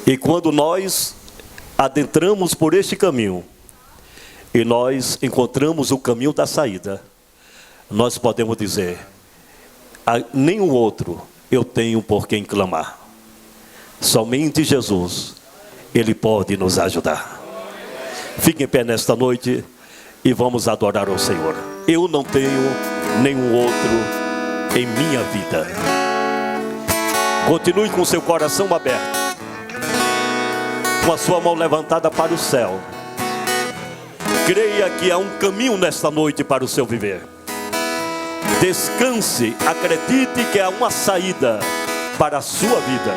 E quando nós adentramos por este caminho, e nós encontramos o caminho da saída, nós podemos dizer: a nenhum outro eu tenho por quem clamar. Somente Jesus, Ele pode nos ajudar. Fique em pé nesta noite e vamos adorar ao Senhor. Eu não tenho nenhum outro em minha vida. Continue com seu coração aberto, com a sua mão levantada para o céu. Creia que há um caminho nesta noite para o seu viver. Descanse, acredite que há uma saída para a sua vida.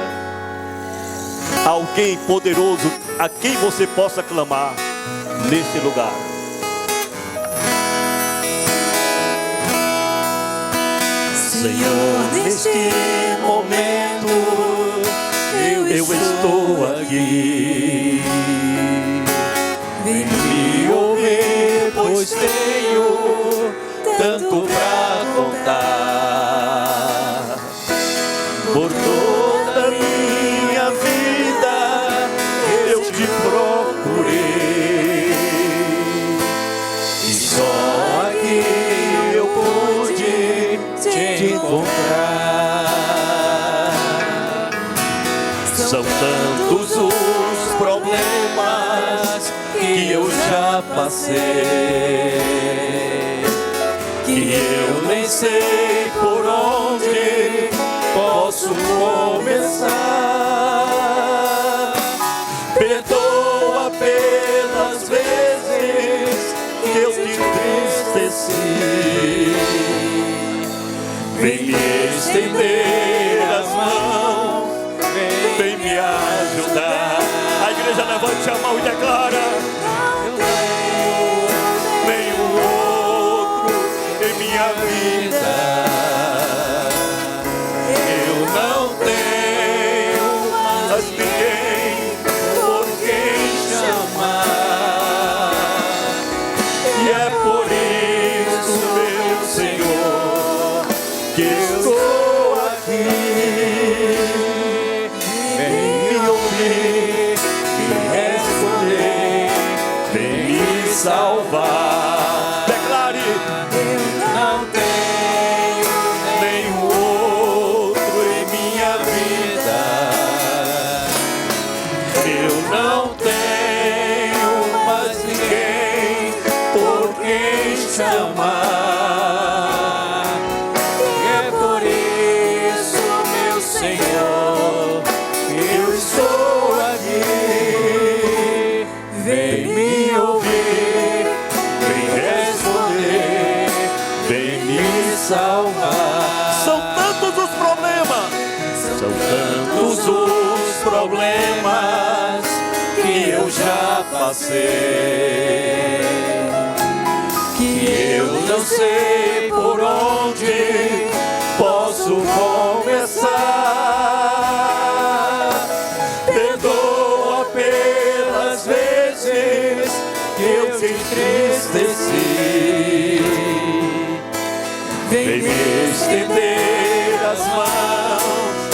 Alguém poderoso a quem você possa clamar neste lugar. Senhor, neste momento eu estou aqui. Vem me ouvir, pois tenho tanto pra contar. Por toda a minha vida eu te procurei, e só aqui eu pude te encontrar. São tantos os problemas que eu já passei, que eu nem sei por onde posso começar. Perdoa pelas vezes que eu te entristeci. Vem me estender as mãos, vem me ajudar. A igreja levante a mão e declara: nenhum outro em minha vida. Eu não tenho mais ninguém por quem chamar. E é por isso, meu Senhor, que estou aqui. Vem me ouvir, me responder, vem me salvar. Declare: eu não tenho nenhum outro em minha vida. Eu não tenho mais ninguém por quem chamar. E é por isso, meu Senhor, que eu estou aqui. Vem me ouvir, vem responder, vem me salvar. São tantos os problemas, são tantos os problemas que eu já passei, que eu não sei por onde posso começar. Perdoa pelas vezes que eu te entristeci. Vem me estender as mãos,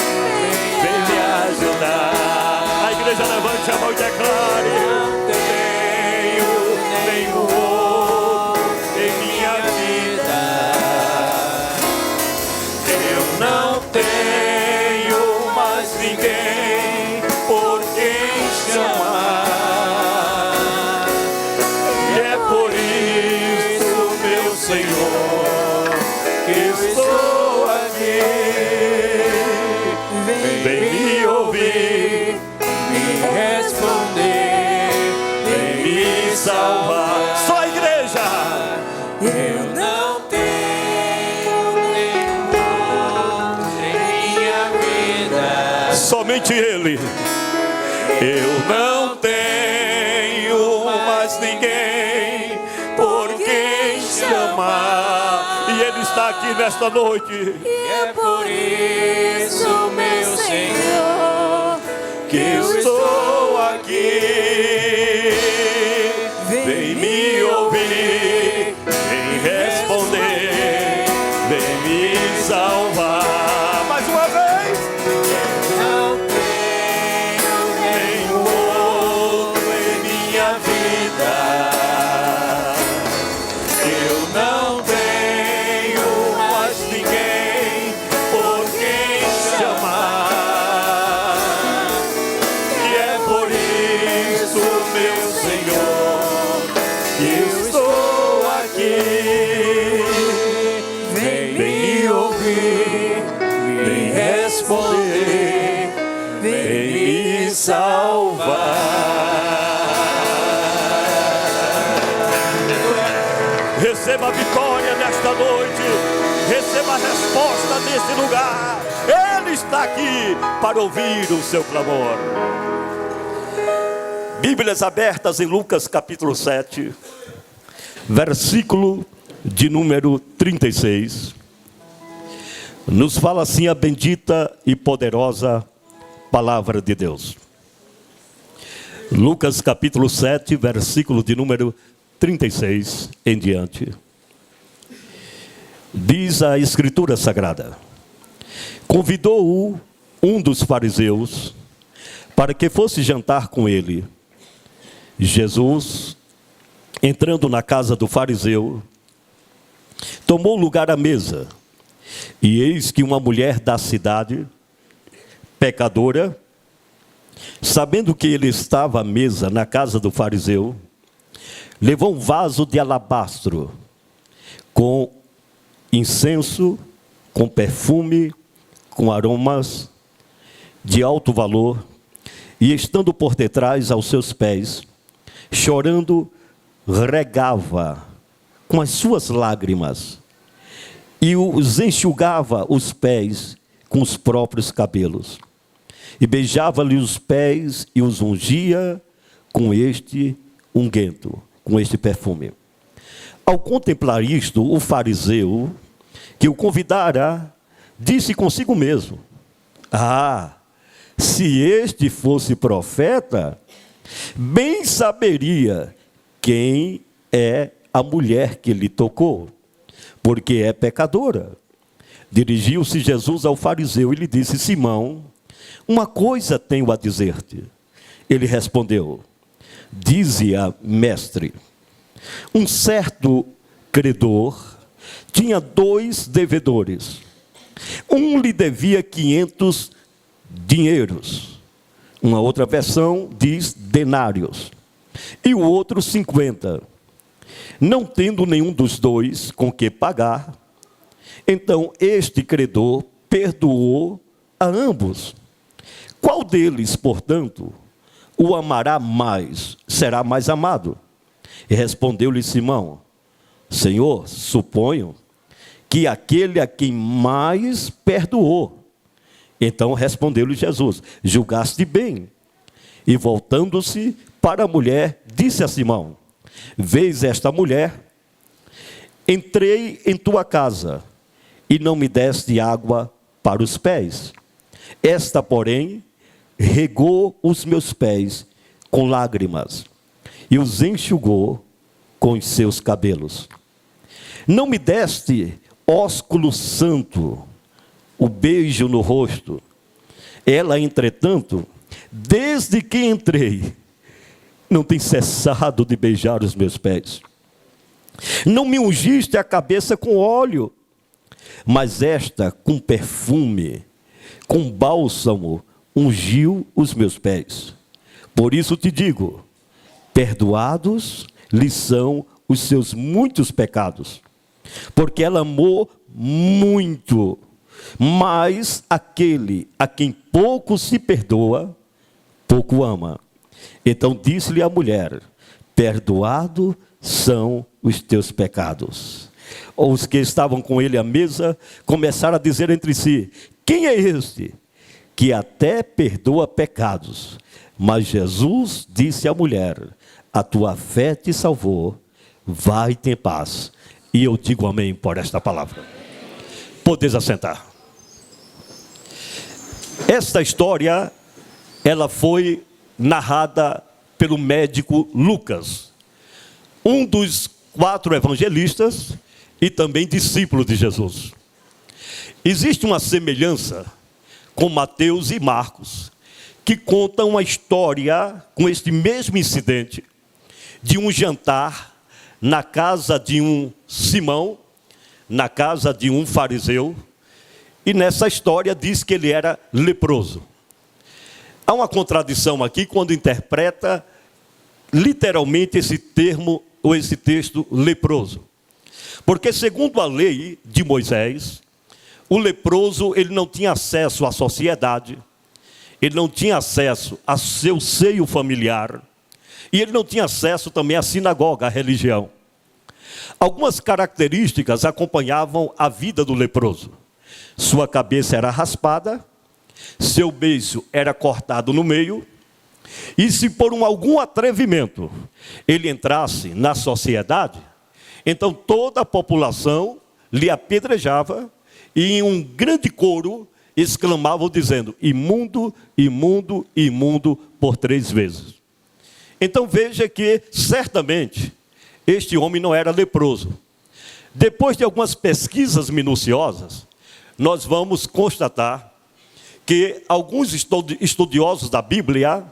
vem me ajudar. A igreja levante a mão e declare: não tenho nenhum outro em minha vida. Eu não tenho mais ninguém por quem chamar. E é por isso, meu Senhor, que eu estou aqui. Vem me ouvir, me responder, vem me salvar. Só a igreja. Eu não tenho nenhum outro em minha vida. Somente Ele. Eu não tenho mais ninguém por quem chamar. E Ele está aqui nesta noite. E é por isso, meu Senhor, que eu estou aqui. Vem me ouvir, vem responder, vem me salvar. Mais uma vez. Eu não tenho e salvar. Receba a vitória nesta noite. Receba a resposta neste lugar. Ele está aqui para ouvir o seu clamor. Bíblias abertas em Lucas capítulo 7, versículo de número 36. Nos fala assim a bendita e poderosa palavra de Deus. Lucas capítulo 7, versículo de número 36 em diante. Diz a Escritura Sagrada: convidou-o um dos fariseus para que fosse jantar com ele. Jesus, entrando na casa do fariseu, tomou lugar à mesa. E eis que uma mulher da cidade, pecadora, sabendo que ele estava à mesa na casa do fariseu, levou um vaso de alabastro com incenso, com perfume, com aromas de alto valor, e estando por detrás aos seus pés, chorando, regava com as suas lágrimas e os enxugava os pés com os próprios cabelos, e beijava-lhe os pés e os ungia com este unguento, com este perfume. Ao contemplar isto, o fariseu que o convidara disse consigo mesmo: se este fosse profeta, bem saberia quem é a mulher que lhe tocou, porque é pecadora. Dirigiu-se Jesus ao fariseu e lhe disse: Simão, uma coisa tenho a dizer-te. Ele respondeu: dize-a, mestre. Um certo credor tinha 2 devedores. Um lhe devia 500 dinheiros. Uma outra versão diz denários. E o outro 50. Não tendo nenhum dos 2 com que pagar, então este credor perdoou a ambos. Qual deles, portanto, o amará mais, será mais amado? E respondeu-lhe Simão: Senhor, suponho que aquele a quem mais perdoou. Então respondeu-lhe Jesus: julgaste bem. E voltando-se para a mulher, disse a Simão: vês esta mulher? Entrei em tua casa e não me deste água para os pés. Esta, porém, regou os meus pés com lágrimas e os enxugou com os seus cabelos. Não me deste ósculo santo, o beijo no rosto. Ela, entretanto, desde que entrei, não tem cessado de beijar os meus pés. Não me ungiste a cabeça com óleo, mas esta com perfume, com bálsamo, ungiu os meus pés. Por isso te digo, perdoados lhe são os seus muitos pecados, porque ela amou muito. Mas aquele a quem pouco se perdoa, pouco ama. Então disse-lhe a mulher: perdoado são os teus pecados. Os que estavam com ele à mesa começaram a dizer entre si: quem é este que até perdoa pecados? Mas Jesus disse à mulher: a tua fé te salvou, vai-te em paz. E eu digo amém por esta palavra. Podeis assentar. Esta história, ela foi narrada pelo médico Lucas, um dos 4 evangelistas e também discípulo de Jesus. Existe uma semelhança com Mateus e Marcos, que contam uma história com este mesmo incidente, de um jantar na casa de um Simão, na casa de um fariseu, e nessa história diz que ele era leproso. Há uma contradição aqui quando interpreta literalmente esse termo ou esse texto leproso. Porque segundo a lei de Moisés, o leproso ele não tinha acesso à sociedade, ele não tinha acesso ao seu seio familiar, e ele não tinha acesso também à sinagoga, à religião. Algumas características acompanhavam a vida do leproso. Sua cabeça era raspada, seu beiço era cortado no meio, e se por algum atrevimento ele entrasse na sociedade, então toda a população lhe apedrejava e em um grande coro exclamavam dizendo: imundo, imundo, imundo, por 3 vezes. Então veja que certamente este homem não era leproso. Depois de algumas pesquisas minuciosas, nós vamos constatar que alguns estudiosos da Bíblia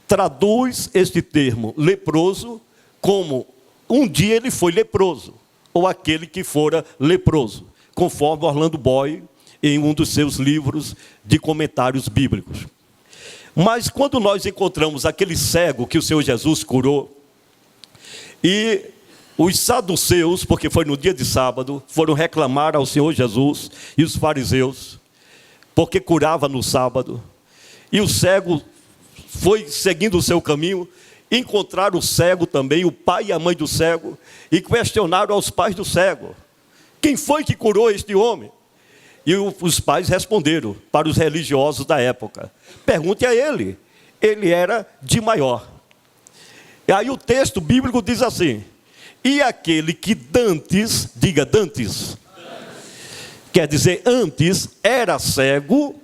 traduz este termo leproso como um dia ele foi leproso, ou aquele que fora leproso, conforme Orlando Boy em um dos seus livros de comentários bíblicos. Mas quando nós encontramos aquele cego que o Senhor Jesus curou, e os saduceus, porque foi no dia de sábado, foram reclamar ao Senhor Jesus, e os fariseus, porque curava no sábado, e o cego foi seguindo o seu caminho, encontraram o cego também, o pai e a mãe do cego, e questionaram aos pais do cego: quem foi que curou este homem? E os pais responderam para os religiosos da época: pergunte a ele, ele era de maior. E aí o texto bíblico diz assim: e aquele que dantes, diga dantes, quer dizer antes, era cego,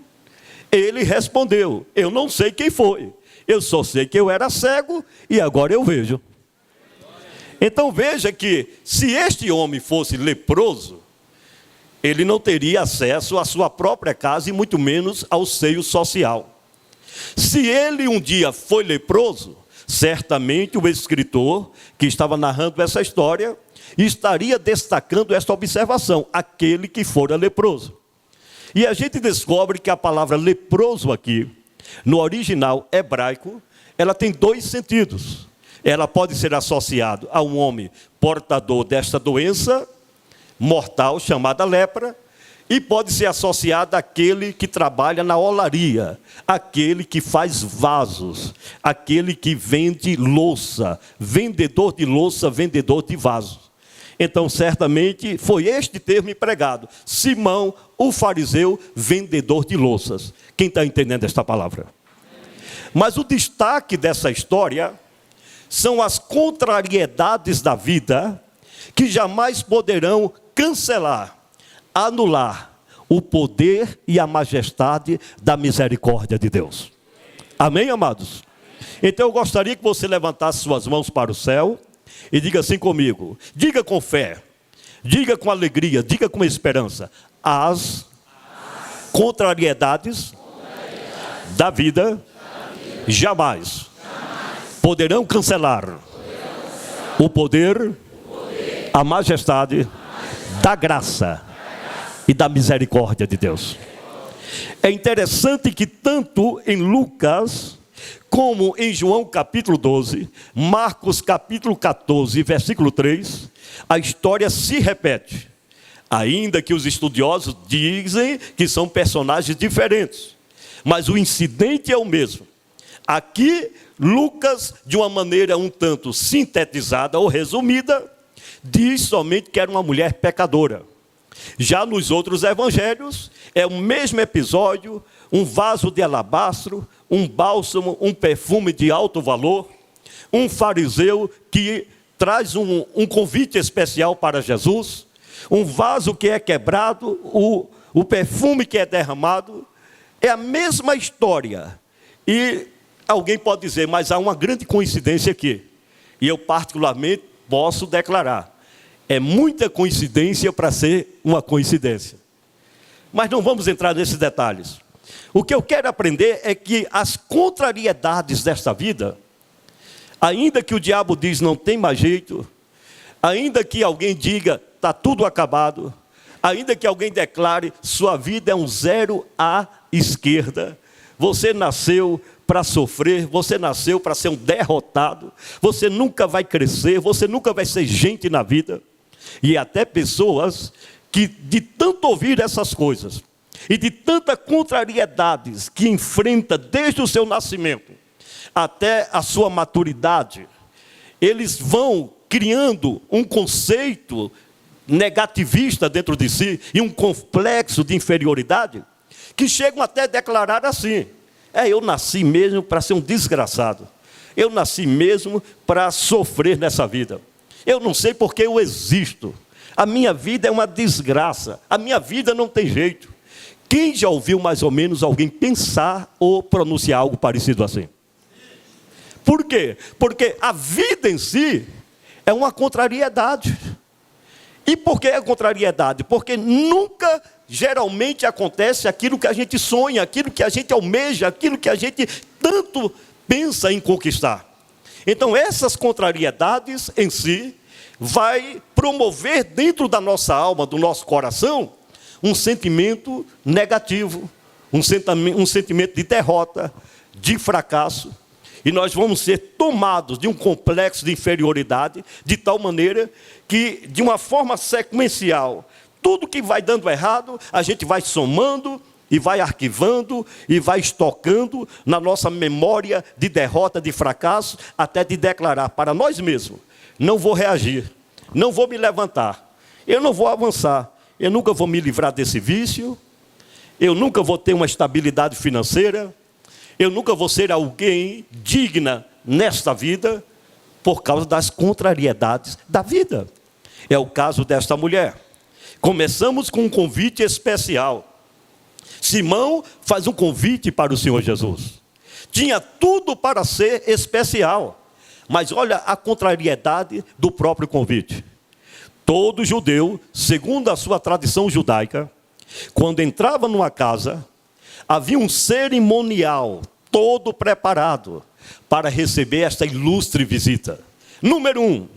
ele respondeu: eu não sei quem foi, eu só sei que eu era cego e agora eu vejo. Então veja que se este homem fosse leproso, ele não teria acesso à sua própria casa e muito menos ao seio social. Se ele um dia foi leproso, certamente o escritor que estava narrando essa história estaria destacando esta observação: aquele que fora leproso. E a gente descobre que a palavra leproso aqui, no original hebraico, ela tem 2 sentidos. Ela pode ser associada a um homem portador desta doença mortal chamada lepra, e pode ser associada àquele que trabalha na olaria, aquele que faz vasos, aquele que vende louça, vendedor de louça, vendedor de vasos. Então, certamente, foi este termo empregado: Simão, o fariseu, vendedor de louças. Quem está entendendo esta palavra? Mas o destaque dessa história são as contrariedades da vida que jamais poderão cancelar, anular o poder e a majestade da misericórdia de Deus. Amém, amados? Então eu gostaria que você levantasse suas mãos para o céu e diga assim comigo, diga com fé, diga com alegria, diga com esperança: as contrariedades da vida jamais poderão cancelar o poder, a majestade da graça e da misericórdia de Deus. É interessante que tanto em Lucas como em João capítulo 12, Marcos capítulo 14, versículo 3, a história se repete, ainda que os estudiosos dizem que são personagens diferentes, mas o incidente é o mesmo. Aqui, Lucas, de uma maneira um tanto sintetizada ou resumida, diz somente que era uma mulher pecadora. Já nos outros evangelhos, é o mesmo episódio: um vaso de alabastro, um bálsamo, um perfume de alto valor, um fariseu que traz um convite especial para Jesus, um vaso que é quebrado, o perfume que é derramado. É a mesma história. E alguém pode dizer, mas há uma grande coincidência aqui. E eu particularmente posso declarar: é muita coincidência para ser uma coincidência. Mas não vamos entrar nesses detalhes. O que eu quero aprender é que as contrariedades desta vida, ainda que o diabo diz não tem mais jeito, ainda que alguém diga está tudo acabado, ainda que alguém declare sua vida é um 0 à esquerda, você nasceu para sofrer, você nasceu para ser um derrotado, você nunca vai crescer, você nunca vai ser gente na vida. E até pessoas que de tanto ouvir essas coisas, e de tantas contrariedades que enfrenta desde o seu nascimento até a sua maturidade, eles vão criando um conceito negativista dentro de si e um complexo de inferioridade, que chegam até a declarar assim: eu nasci mesmo para ser um desgraçado, eu nasci mesmo para sofrer nessa vida, eu não sei porque eu existo, a minha vida é uma desgraça, a minha vida não tem jeito. Quem já ouviu mais ou menos alguém pensar ou pronunciar algo parecido assim? Por quê? Porque a vida em si é uma contrariedade. E por que é contrariedade? Porque nunca, geralmente, acontece aquilo que a gente sonha, aquilo que a gente almeja, aquilo que a gente tanto pensa em conquistar. Então, essas contrariedades em si vai promover dentro da nossa alma, do nosso coração, um sentimento negativo, um sentimento de derrota, de fracasso. E nós vamos ser tomados de um complexo de inferioridade, de tal maneira que, de uma forma sequencial, tudo que vai dando errado, a gente vai somando e vai arquivando e vai estocando na nossa memória de derrota, de fracasso, até de declarar para nós mesmos: não vou reagir, não vou me levantar, eu não vou avançar, eu nunca vou me livrar desse vício, eu nunca vou ter uma estabilidade financeira, eu nunca vou ser alguém digna nesta vida, por causa das contrariedades da vida. É o caso desta mulher. Começamos com um convite especial. Simão faz um convite para o Senhor Jesus. Tinha tudo para ser especial, mas olha a contrariedade do próprio convite. Todo judeu, segundo a sua tradição judaica, quando entrava numa casa, havia um cerimonial todo preparado para receber esta ilustre visita. Número 1,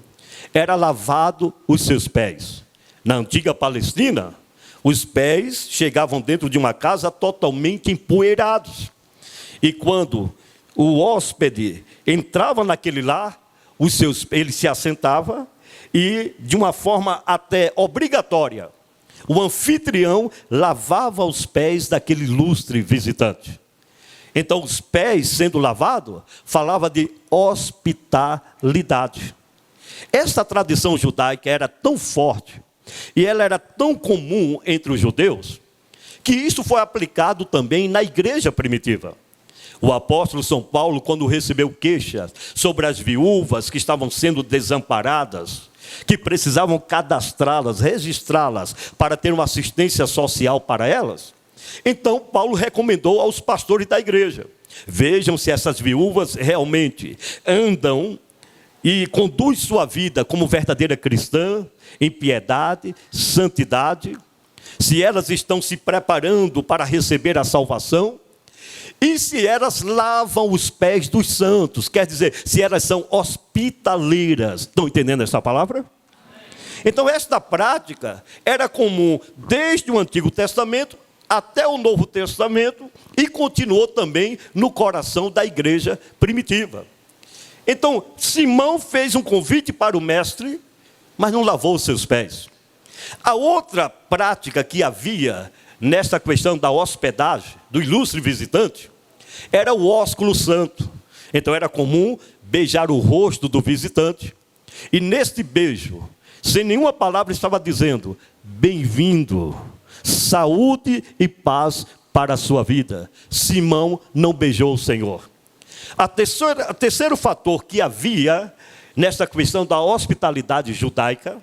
era lavado os seus pés. Na antiga Palestina, os pés chegavam dentro de uma casa totalmente empoeirados. E quando o hóspede entrava naquele lar, ele se assentava e, de uma forma até obrigatória, o anfitrião lavava os pés daquele ilustre visitante. Então, os pés sendo lavados, falava de hospitalidade. Essa tradição judaica era tão forte, e ela era tão comum entre os judeus, que isso foi aplicado também na igreja primitiva. O apóstolo São Paulo, quando recebeu queixas sobre as viúvas que estavam sendo desamparadas, que precisavam cadastrá-las, registrá-las, para ter uma assistência social para elas, então Paulo recomendou aos pastores da igreja: vejam se essas viúvas realmente andam e conduzem sua vida como verdadeira cristã, em piedade, santidade, se elas estão se preparando para receber a salvação, e se elas lavam os pés dos santos, quer dizer, se elas são hospitaleiras. Estão entendendo essa palavra? Então, esta prática era comum desde o Antigo Testamento até o Novo Testamento e continuou também no coração da igreja primitiva. Então, Simão fez um convite para o mestre, mas não lavou os seus pés. A outra prática que havia nesta questão da hospedagem, do ilustre visitante, era o ósculo santo. Então era comum beijar o rosto do visitante, e neste beijo, sem nenhuma palavra, estava dizendo: bem-vindo, saúde e paz para a sua vida. Simão não beijou o Senhor. O terceiro fator que havia nesta questão da hospitalidade judaica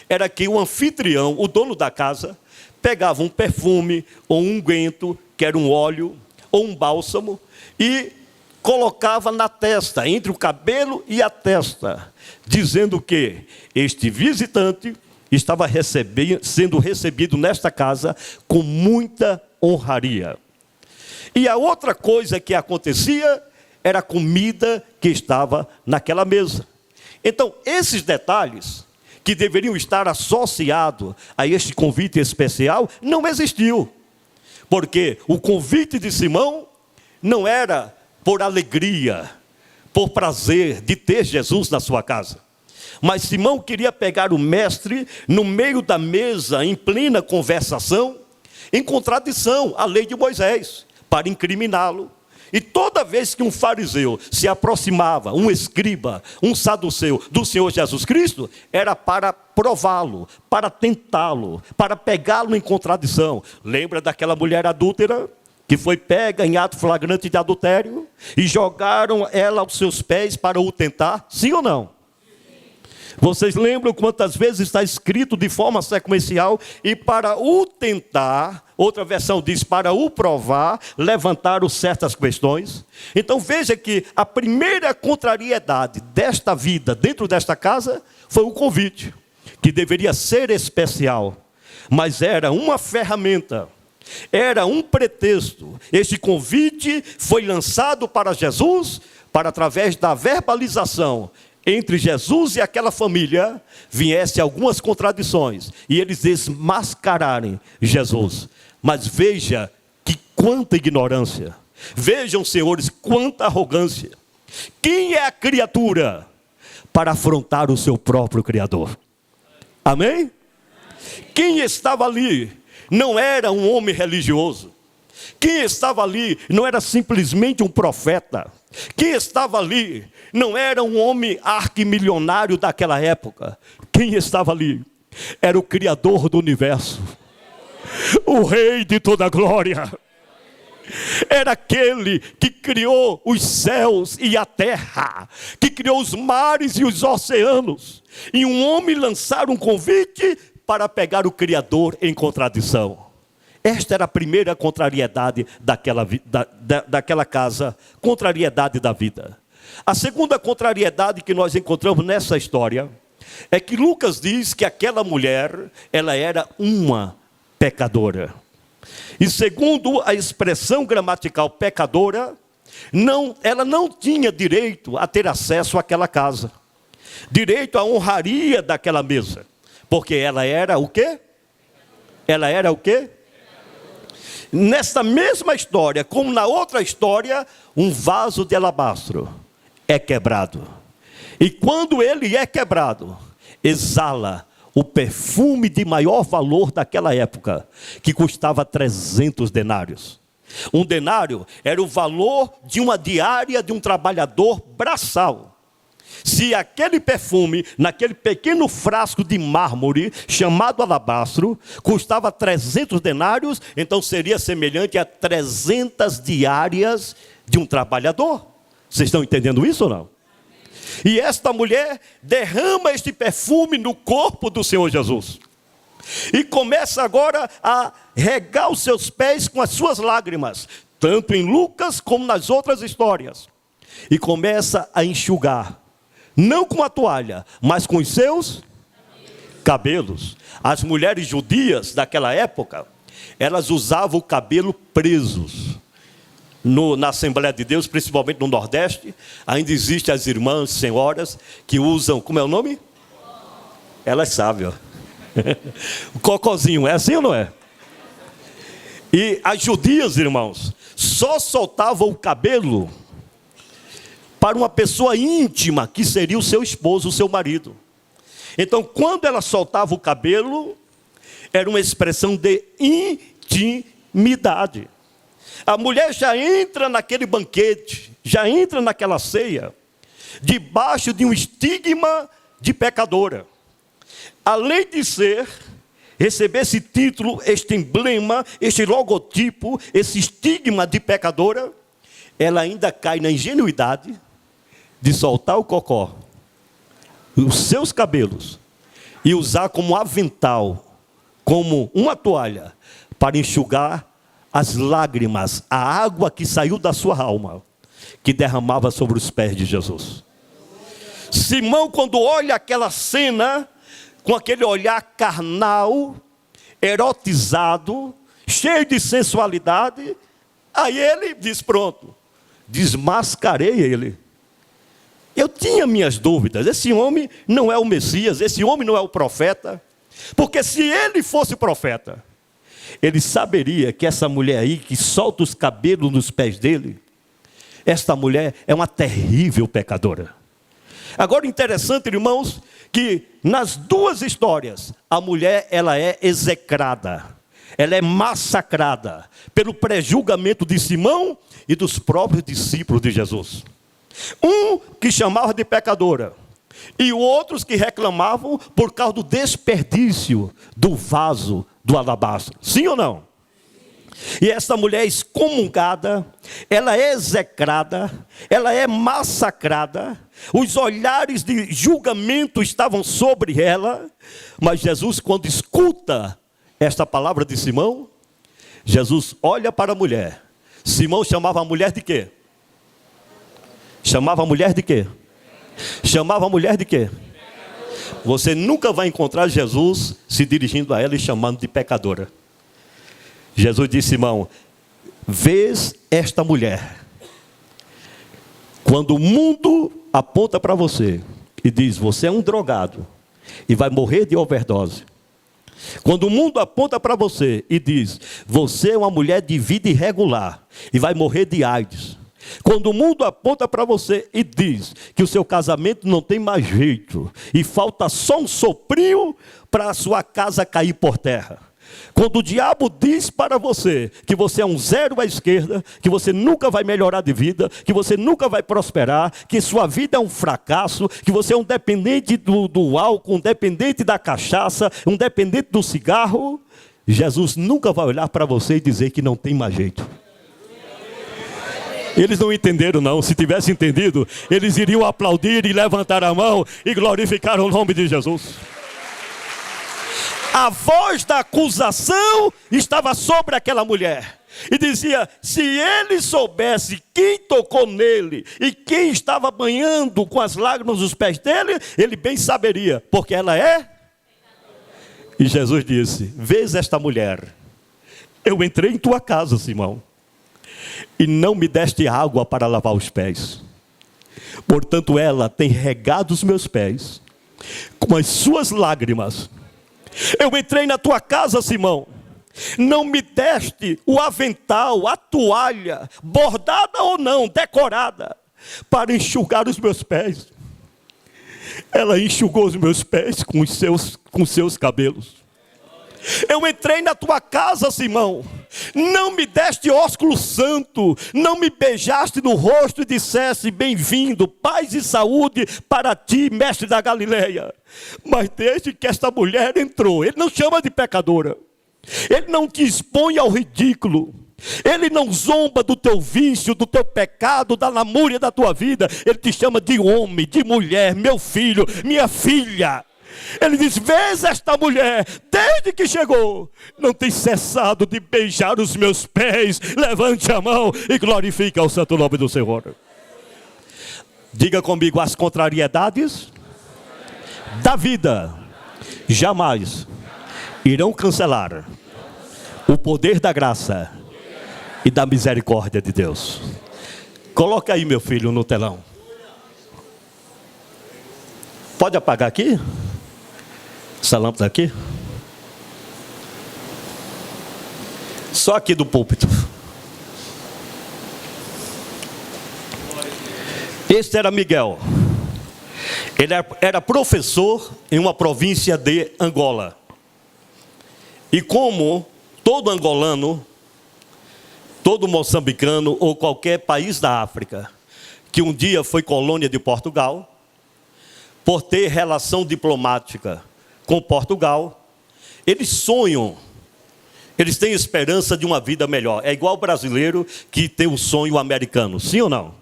era que o anfitrião, o dono da casa, pegava um perfume ou um unguento, que era um óleo ou um bálsamo, e colocava na testa, entre o cabelo e a testa, dizendo que este visitante estava sendo recebido nesta casa com muita honraria. E a outra coisa que acontecia era a comida que estava naquela mesa. Então, esses detalhes que deveriam estar associados a este convite especial, não existiu. Porque o convite de Simão não era por alegria, por prazer de ter Jesus na sua casa. Mas Simão queria pegar o mestre no meio da mesa, em plena conversação, em contradição à lei de Moisés, para incriminá-lo. E toda vez que um fariseu se aproximava, um escriba, um saduceu do Senhor Jesus Cristo, era para prová-lo, para tentá-lo, para pegá-lo em contradição. Lembra daquela mulher adúltera que foi pega em ato flagrante de adultério e jogaram ela aos seus pés para o tentar? Sim ou não? Vocês lembram quantas vezes está escrito de forma sequencial? E para o tentar, outra versão diz, para o provar, levantaram certas questões. Então veja que a primeira contrariedade desta vida, dentro desta casa, foi o convite, que deveria ser especial, mas era uma ferramenta, era um pretexto. Este convite foi lançado para Jesus, para através da verbalização entre Jesus e aquela família, viesse algumas contradições, e eles desmascararem Jesus. Mas veja que quanta ignorância, vejam, senhores, quanta arrogância. Quem é a criatura para afrontar o seu próprio Criador? Amém? Quem estava ali não era um homem religioso. Quem estava ali não era simplesmente um profeta. Quem estava ali não era um homem arquimilionário daquela época. Quem estava ali era o Criador do universo, o Rei de toda a glória. Era aquele que criou os céus e a terra, que criou os mares e os oceanos. E um homem lançar um convite para pegar o Criador em contradição. Esta era a primeira contrariedade daquela casa, contrariedade da vida. A segunda contrariedade que nós encontramos nessa história é que Lucas diz que aquela mulher, ela era uma pecadora. E segundo a expressão gramatical pecadora, ela não tinha direito a ter acesso àquela casa, direito à honraria daquela mesa, porque ela era o quê? Ela era o quê? Nesta mesma história, como na outra história, um vaso de alabastro é quebrado. E quando ele é quebrado, exala o perfume de maior valor daquela época, que custava 300 denários. Um denário era o valor de uma diária de um trabalhador braçal. Se aquele perfume, naquele pequeno frasco de mármore, chamado alabastro, custava 300 denários, então seria semelhante a 300 diárias de um trabalhador. Vocês estão entendendo isso ou não? E esta mulher derrama este perfume no corpo do Senhor Jesus. E começa agora a regar os seus pés com as suas lágrimas, tanto em Lucas como nas outras histórias. E começa a enxugar. Não com a toalha, mas com os seus cabelos. As mulheres judias daquela época, elas usavam o cabelo presos. Na Assembleia de Deus, principalmente no Nordeste, ainda existem as irmãs, senhoras, que usam, como é o nome? Elas sabem, ó. O cocozinho, é assim ou não é? E as judias, irmãos, só soltavam o cabelo para uma pessoa íntima, que seria o seu esposo, o seu marido. Então, quando ela soltava o cabelo, era uma expressão de intimidade. A mulher já entra naquele banquete, já entra naquela ceia, debaixo de um estigma de pecadora. Além de receber esse título, este emblema, este logotipo, esse estigma de pecadora, ela ainda cai na ingenuidade de soltar o cocó, os seus cabelos, e usar como avental, como uma toalha, para enxugar as lágrimas, a água que saiu da sua alma, que derramava sobre os pés de Jesus. Simão, quando olha aquela cena, com aquele olhar carnal, erotizado, cheio de sensualidade, aí ele diz, pronto, desmascarei ele. Eu tinha minhas dúvidas, esse homem não é o Messias, esse homem não é o profeta, porque se ele fosse profeta, ele saberia que essa mulher aí, que solta os cabelos nos pés dele, esta mulher é uma terrível pecadora. Agora, interessante, irmãos, que nas duas histórias, a mulher, ela é execrada, ela é massacrada pelo pré-julgamento de Simão e dos próprios discípulos de Jesus. Um que chamava de pecadora, e outros que reclamavam por causa do desperdício do vaso do alabastro. Sim ou não? E essa mulher excomungada, ela é execrada, ela é massacrada, os olhares de julgamento estavam sobre ela, mas Jesus, quando escuta esta palavra de Simão, Jesus olha para a mulher. Simão chamava a mulher de quê? Chamava a mulher de quê? Chamava a mulher de quê? Você nunca vai encontrar Jesus se dirigindo a ela e chamando de pecadora. Jesus disse: Simão, vês esta mulher? Quando o mundo aponta para você e diz: você é um drogado e vai morrer de overdose. Quando o mundo aponta para você e diz: você é uma mulher de vida irregular e vai morrer de AIDS. Quando o mundo aponta para você e diz que o seu casamento não tem mais jeito e falta só um soprinho para a sua casa cair por terra. Quando o diabo diz para você que você é um zero à esquerda, que você nunca vai melhorar de vida, que você nunca vai prosperar, que sua vida é um fracasso, que você é um dependente do álcool, um dependente da cachaça, um dependente do cigarro, Jesus nunca vai olhar para você e dizer que não tem mais jeito. Eles não entenderam não, se tivessem entendido, eles iriam aplaudir e levantar a mão e glorificar o nome de Jesus. A voz da acusação estava sobre aquela mulher. E dizia: se ele soubesse quem tocou nele e quem estava banhando com as lágrimas os pés dele, ele bem saberia, porque ela é. E Jesus disse: vês esta mulher? Eu entrei em tua casa, Simão, e não me deste água para lavar os pés. Portanto, ela tem regado os meus pés com as suas lágrimas. Eu entrei na tua casa, Simão, não me deste o avental, a toalha, bordada ou não, decorada, para enxugar os meus pés. Ela enxugou os meus pés com seus cabelos. Eu entrei na tua casa, Simão, não me deste ósculo santo, não me beijaste no rosto e disseste: bem-vindo, paz e saúde para ti, mestre da Galileia. Mas desde que esta mulher entrou, ele não chama de pecadora, ele não te expõe ao ridículo, ele não zomba do teu vício, do teu pecado, da lamúria da tua vida, ele te chama de homem, de mulher, meu filho, minha filha. Ele diz: vês esta mulher, desde que chegou, não tem cessado de beijar os meus pés. Levante a mão e glorifique ao santo nome do Senhor. Diga comigo: as contrariedades da vida jamais irão cancelar o poder da graça e da misericórdia de Deus. Coloca aí, meu filho, no telão. Pode apagar aqui? Essa lâmpada aqui? Só aqui do púlpito. Este era Miguel. Ele era professor em uma província de Angola. E como todo angolano, todo moçambicano ou qualquer país da África que um dia foi colônia de Portugal, por ter relação diplomática com Portugal, eles sonham, eles têm esperança de uma vida melhor. É igual o brasileiro que tem o sonho americano, sim ou não?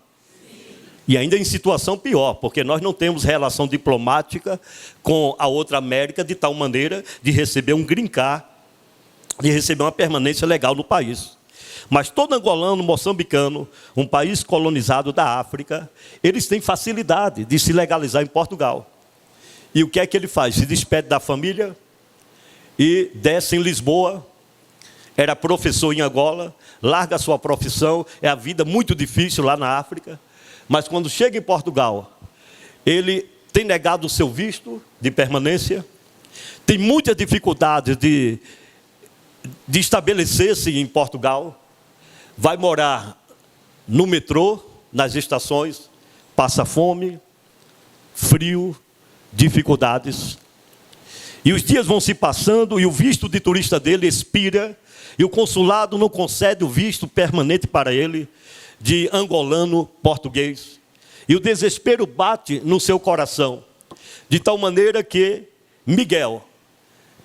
Sim. E ainda em situação pior, porque nós não temos relação diplomática com a outra América de tal maneira de receber um green card, de receber uma permanência legal no país. Mas todo angolano, moçambicano, um país colonizado da África, eles têm facilidade de se legalizar em Portugal. E o que é que ele faz? Se despede da família e desce em Lisboa. Era professor em Angola, larga a sua profissão, é a vida muito difícil lá na África. Mas quando chega em Portugal, ele tem negado o seu visto de permanência, tem muitas dificuldades de estabelecer-se em Portugal, vai morar no metrô, nas estações, passa fome, frio, dificuldades. E os dias vão se passando e o visto de turista dele expira. E o consulado não concede o visto permanente para ele, de angolano português. E o desespero bate no seu coração, de tal maneira que Miguel,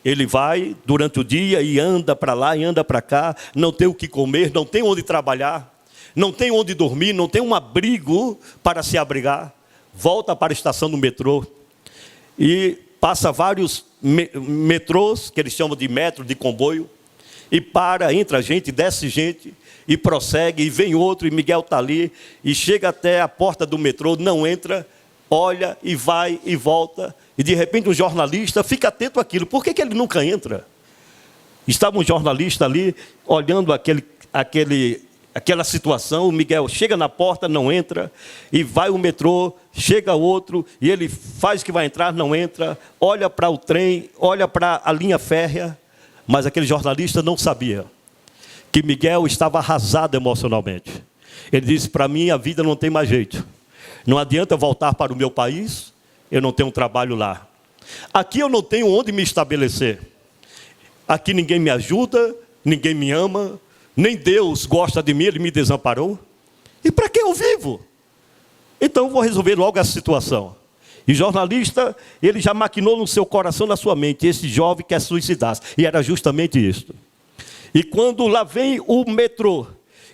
ele vai durante o dia e anda para lá e anda para cá, não tem o que comer, não tem onde trabalhar, não tem onde dormir, não tem um abrigo para se abrigar. Volta para a estação do metrô e passa vários metrôs, que eles chamam de metro, de comboio, e para, entra gente, desce gente, e prossegue, e vem outro, e Miguel está ali, e chega até a porta do metrô, não entra, olha, e vai, e volta, e de repente um jornalista fica atento àquilo. Por que ele nunca entra? Estava um jornalista ali, olhando aquela situação, o Miguel chega na porta, não entra, e vai o metrô, chega outro, e ele faz que vai entrar, não entra, olha para o trem, olha para a linha férrea, mas aquele jornalista não sabia que Miguel estava arrasado emocionalmente. Ele disse: para mim a vida não tem mais jeito. Não adianta eu voltar para o meu país, eu não tenho um trabalho lá. Aqui eu não tenho onde me estabelecer. Aqui ninguém me ajuda, ninguém me ama, nem Deus gosta de mim, Ele me desamparou. E para que eu vivo? Então eu vou resolver logo essa situação. E o jornalista, ele já maquinou no seu coração, na sua mente, esse jovem quer suicidar-se. E era justamente isso. E quando lá vem o metrô,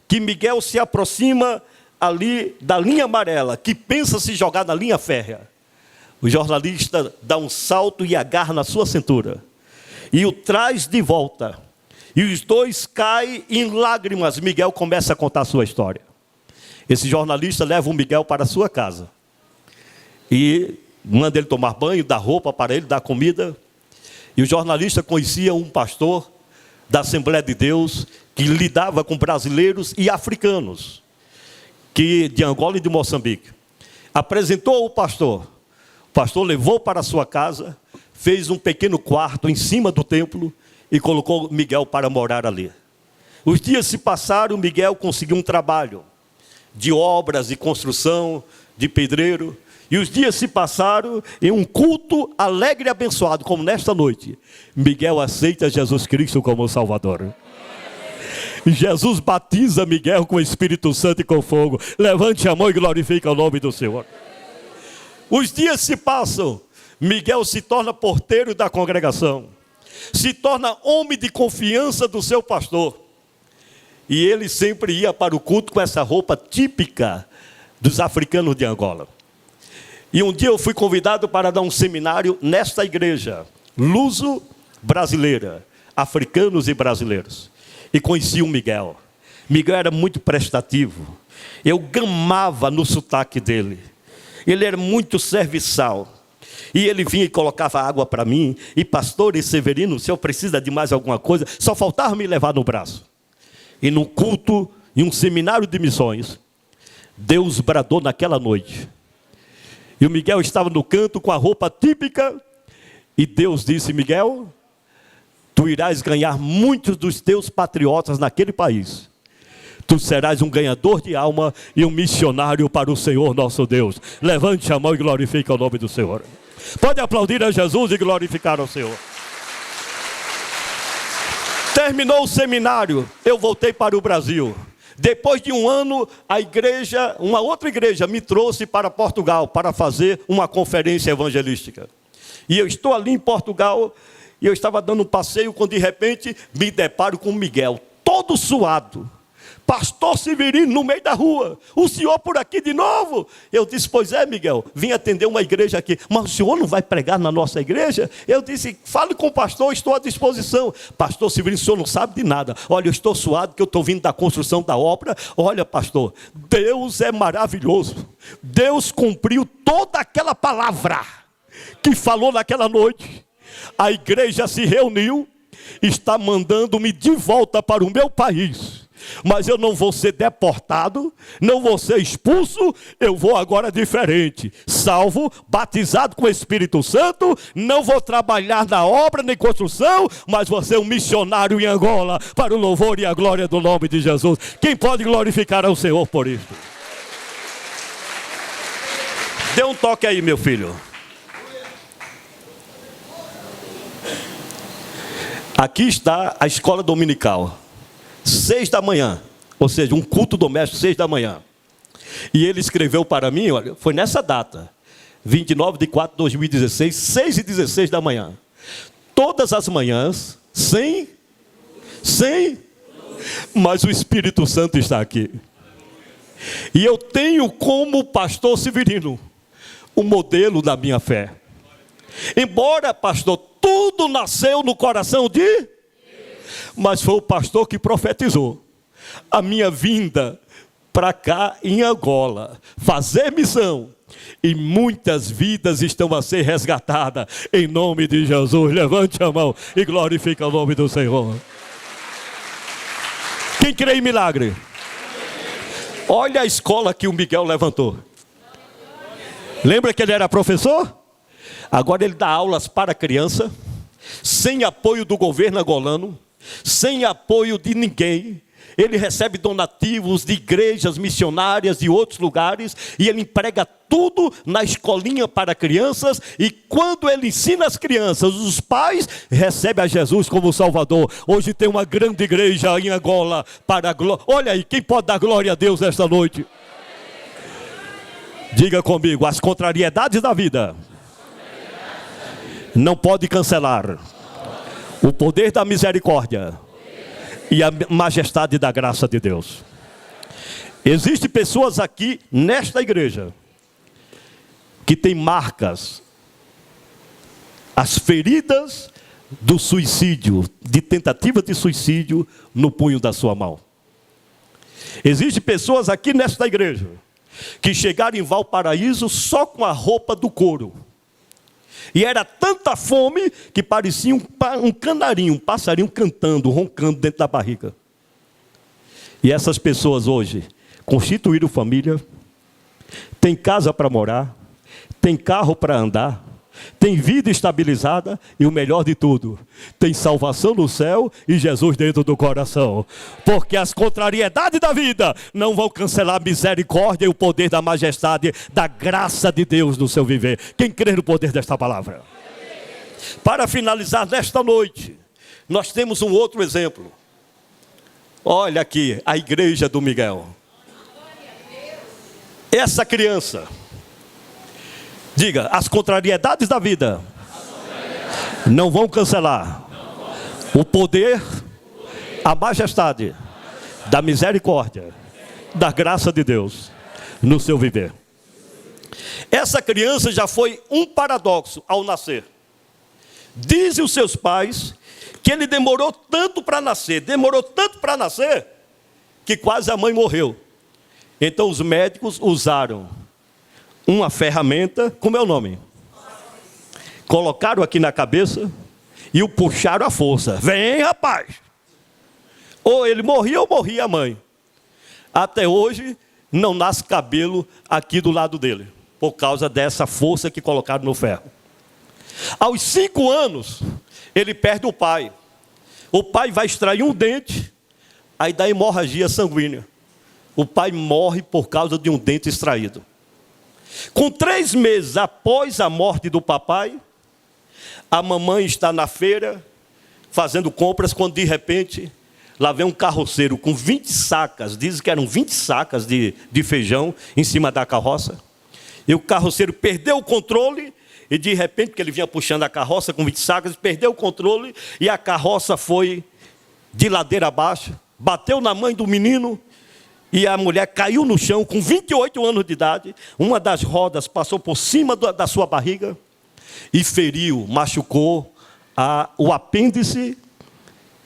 que Miguel se aproxima ali da linha amarela, que pensa se jogar na linha férrea, o jornalista dá um salto e agarra na sua cintura. E o traz de volta. E os dois caem em lágrimas. Miguel começa a contar a sua história. Esse jornalista leva o Miguel para a sua casa. E manda ele tomar banho, dá roupa para ele, dá comida. E o jornalista conhecia um pastor da Assembleia de Deus, que lidava com brasileiros e africanos, de Angola e de Moçambique. Apresentou o pastor levou para a sua casa, fez um pequeno quarto em cima do templo e colocou Miguel para morar ali. Os dias se passaram, Miguel conseguiu um trabalho de obras, de construção, de pedreiro. E os dias se passaram em um culto alegre e abençoado, como nesta noite. Miguel aceita Jesus Cristo como Salvador. Jesus batiza Miguel com o Espírito Santo e com fogo. Levante a mão e glorifique o nome do Senhor. Os dias se passam. Miguel se torna porteiro da congregação. Se torna homem de confiança do seu pastor. E ele sempre ia para o culto com essa roupa típica dos africanos de Angola. E um dia eu fui convidado para dar um seminário nesta igreja, luso-brasileira, africanos e brasileiros. E conheci o Miguel. Miguel era muito prestativo. Eu gamava no sotaque dele. Ele era muito serviçal. E ele vinha e colocava água para mim. E pastor e Severino, o senhor precisa de mais alguma coisa? Só faltava me levar no braço. E no culto, em um seminário de missões, Deus bradou naquela noite. E o Miguel estava no canto com a roupa típica. E Deus disse: Miguel, tu irás ganhar muitos dos teus patriotas naquele país. Tu serás um ganhador de alma e um missionário para o Senhor nosso Deus. Levante a mão e glorifique o nome do Senhor. Pode aplaudir a Jesus e glorificar ao Senhor. Terminou o seminário, eu voltei para o Brasil. Depois de um ano, uma outra igreja me trouxe para Portugal para fazer uma conferência evangelística. E eu estou ali em Portugal, e eu estava dando um passeio, quando de repente me deparo com Miguel, todo suado. Pastor Severino no meio da rua, o senhor por aqui de novo? Eu disse: pois é, Miguel, vim atender uma igreja aqui. Mas o senhor não vai pregar na nossa igreja? Eu disse: fale com o pastor, estou à disposição. Pastor Severino, o senhor não sabe de nada. Olha, eu estou suado que eu estou vindo da construção da obra. Olha, pastor, Deus é maravilhoso. Deus cumpriu toda aquela palavra que falou naquela noite. A igreja se reuniu, está mandando-me de volta para o meu país. Mas eu não vou ser deportado, não vou ser expulso, eu vou agora diferente. Salvo, batizado com o Espírito Santo, não vou trabalhar na obra nem construção, mas vou ser um missionário em Angola, para o louvor e a glória do nome de Jesus. Quem pode glorificar ao Senhor por isso? Dê um toque aí, meu filho. Aqui está a escola dominical, 6 da manhã, ou seja, um culto doméstico 6 da manhã. E ele escreveu para mim, olha, foi nessa data, 29/4/2016, 6h16 da manhã. Todas as manhãs, sem, mas o Espírito Santo está aqui. E eu tenho como pastor Severino o modelo da minha fé. Embora, pastor, tudo nasceu no coração de... Mas foi o pastor que profetizou a minha vinda para cá em Angola, fazer missão. E muitas vidas estão a ser resgatadas em nome de Jesus. Levante a mão e glorifique o nome do Senhor. Quem crê em milagre? Olha a escola que o Miguel levantou. Lembra que ele era professor? Agora ele dá aulas para criança, sem apoio do governo angolano, sem apoio de ninguém. Ele recebe donativos de igrejas missionárias de outros lugares, e ele emprega tudo na escolinha para crianças, e quando ele ensina as crianças, os pais recebem a Jesus como Salvador. Hoje tem uma grande igreja em Angola para a glória. Olha aí, quem pode dar glória a Deus esta noite? Diga comigo, as contrariedades da vida não pode cancelar o poder da misericórdia e a majestade da graça de Deus. Existem pessoas aqui nesta igreja que têm marcas, as feridas do suicídio, de tentativa de suicídio no punho da sua mão. Existem pessoas aqui nesta igreja que chegaram em Valparaíso só com a roupa do couro. E era tanta fome que parecia um canarinho, um passarinho cantando, roncando dentro da barriga. E essas pessoas hoje constituíram família, têm casa para morar, têm carro para andar, têm vida estabilizada e o melhor de tudo, tem salvação no céu e Jesus dentro do coração. Porque as contrariedades da vida não vão cancelar a misericórdia e o poder da majestade, da graça de Deus no seu viver. Quem crê no poder desta palavra? Para finalizar nesta noite, nós temos um outro exemplo. Olha aqui, a igreja do Miguel. Essa criança, diga, as contrariedades da vida não vão cancelar o poder, a majestade da misericórdia, da graça de Deus no seu viver. Essa criança já foi um paradoxo ao nascer. Dizem os seus pais que ele demorou tanto para nascer, que quase a mãe morreu. Então os médicos usaram uma ferramenta, como é o nome? Colocaram aqui na cabeça e o puxaram à força. Vem, rapaz! Ou ele morria ou morria a mãe. Até hoje não nasce cabelo aqui do lado dele, por causa dessa força que colocaram no ferro. Aos 5 anos, ele perde o pai. O pai vai extrair um dente, aí dá hemorragia sanguínea. O pai morre por causa de um dente extraído. Com 3 meses após a morte do papai, a mamãe está na feira, fazendo compras, quando de repente, lá vem um carroceiro com 20 sacas, dizem que eram 20 sacas de feijão em cima da carroça. E o carroceiro perdeu o controle, e de repente, porque ele vinha puxando a carroça com 20 sacas, perdeu o controle, e a carroça foi de ladeira abaixo, bateu na mãe do menino, e a mulher caiu no chão com 28 anos de idade. Uma das rodas passou por cima da sua barriga e feriu, machucou o apêndice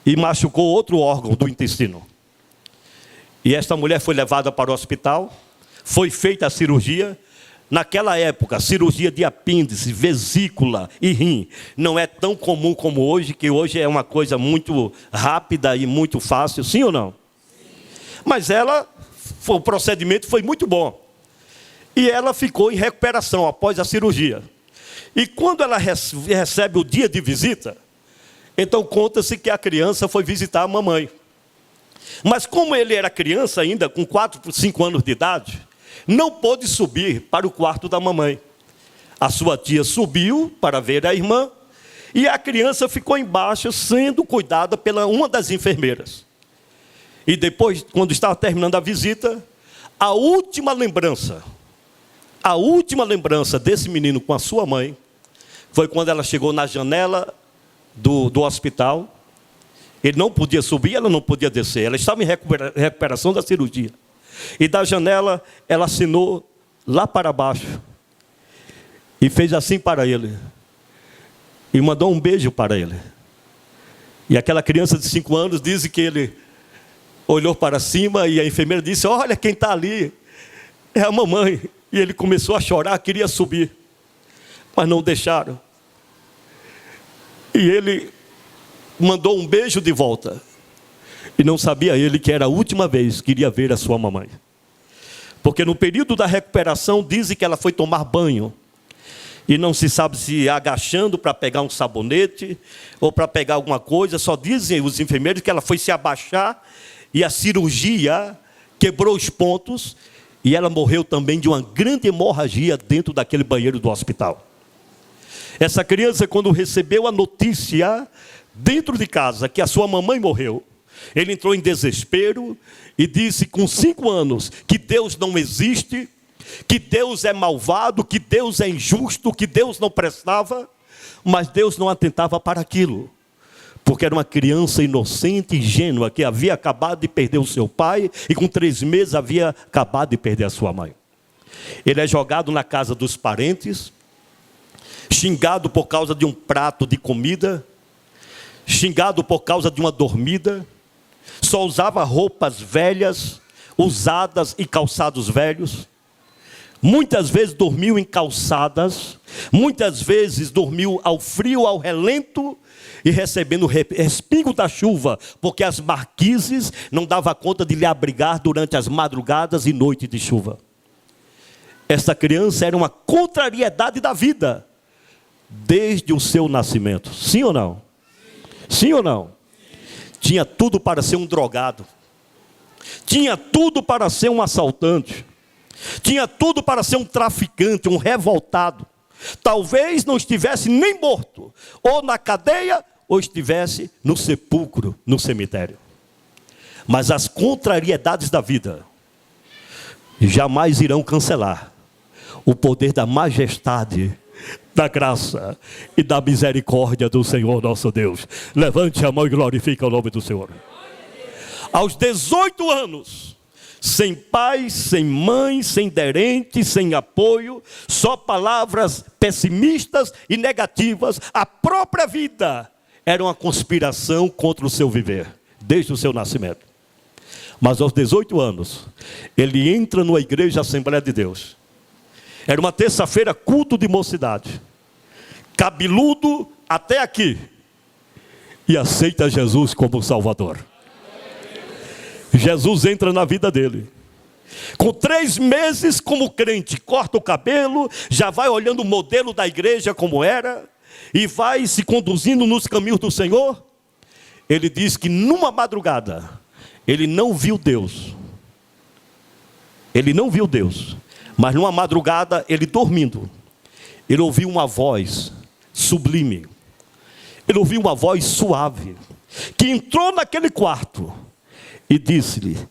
e machucou outro órgão do intestino. E esta mulher foi levada para o hospital, foi feita a cirurgia. Naquela época, cirurgia de apêndice, vesícula e rim não é tão comum como hoje, que hoje é uma coisa muito rápida e muito fácil, sim ou não? Mas o procedimento foi muito bom. E ela ficou em recuperação após a cirurgia. E quando ela recebe o dia de visita, então conta-se que a criança foi visitar a mamãe. Mas como ele era criança ainda, com 4, 5 anos de idade, não pôde subir para o quarto da mamãe. A sua tia subiu para ver a irmã, E a criança ficou embaixo, sendo cuidada pela uma das enfermeiras. E depois, quando estava terminando a visita, a última lembrança desse menino com a sua mãe, foi quando ela chegou na janela do hospital. Ele não podia subir, ela não podia descer. Ela estava em recuperação da cirurgia. E da janela, ela assinou lá para baixo. E fez assim para ele. E mandou um beijo para ele. E aquela criança de 5 anos diz que ele olhou para cima e a enfermeira disse: olha quem está ali. É a mamãe. E ele começou a chorar, queria subir. Mas não deixaram. E ele mandou um beijo de volta. E não sabia ele que era a última vez que iria ver a sua mamãe. Porque no período da recuperação, dizem que ela foi tomar banho. E não se sabe se agachando para pegar um sabonete ou para pegar alguma coisa. Só dizem os enfermeiros que ela foi se abaixar e a cirurgia quebrou os pontos. E ela morreu também de uma grande hemorragia dentro daquele banheiro do hospital. Essa criança, quando recebeu a notícia dentro de casa que a sua mamãe morreu, ele entrou em desespero e disse com 5 anos que Deus não existe, que Deus é malvado, que Deus é injusto, que Deus não prestava. Mas Deus não atentava para aquilo, porque era uma criança inocente e ingênua que havia acabado de perder o seu pai e com 3 meses havia acabado de perder a sua mãe. Ele é jogado na casa dos parentes, xingado por causa de um prato de comida, xingado por causa de uma dormida, só usava roupas velhas, usadas e calçados velhos. Muitas vezes dormiu em calçadas, muitas vezes dormiu ao frio, ao relento, e recebendo respingo da chuva, porque as marquises não davam conta de lhe abrigar durante as madrugadas e noites de chuva. Esta criança era uma contrariedade da vida, desde o seu nascimento. Sim ou não? Sim ou não? Tinha tudo para ser um drogado. Tinha tudo para ser um assaltante. Tinha tudo para ser um traficante, um revoltado. Talvez não estivesse nem morto, ou na cadeia, ou estivesse no sepulcro, no cemitério. Mas as contrariedades da vida jamais irão cancelar o poder da majestade, da graça e da misericórdia do Senhor nosso Deus. Levante a mão e glorifique o nome do Senhor. Aos 18 anos, sem pai, sem mãe, sem derente, sem apoio, só palavras pessimistas e negativas, a própria vida era uma conspiração contra o seu viver, desde o seu nascimento. Mas aos 18 anos, ele entra numa igreja Assembleia de Deus. Era uma terça-feira, culto de mocidade. Cabeludo até aqui. E aceita Jesus como Salvador. Jesus entra na vida dele. Com 3 meses como crente, corta o cabelo, já vai olhando o modelo da igreja como era, e vai se conduzindo nos caminhos do Senhor. Ele diz que numa madrugada, ele não viu Deus. Ele não viu Deus. Mas numa madrugada, ele dormindo, ele ouviu uma voz sublime. Ele ouviu uma voz suave, que entrou naquele quarto e disse-lhe: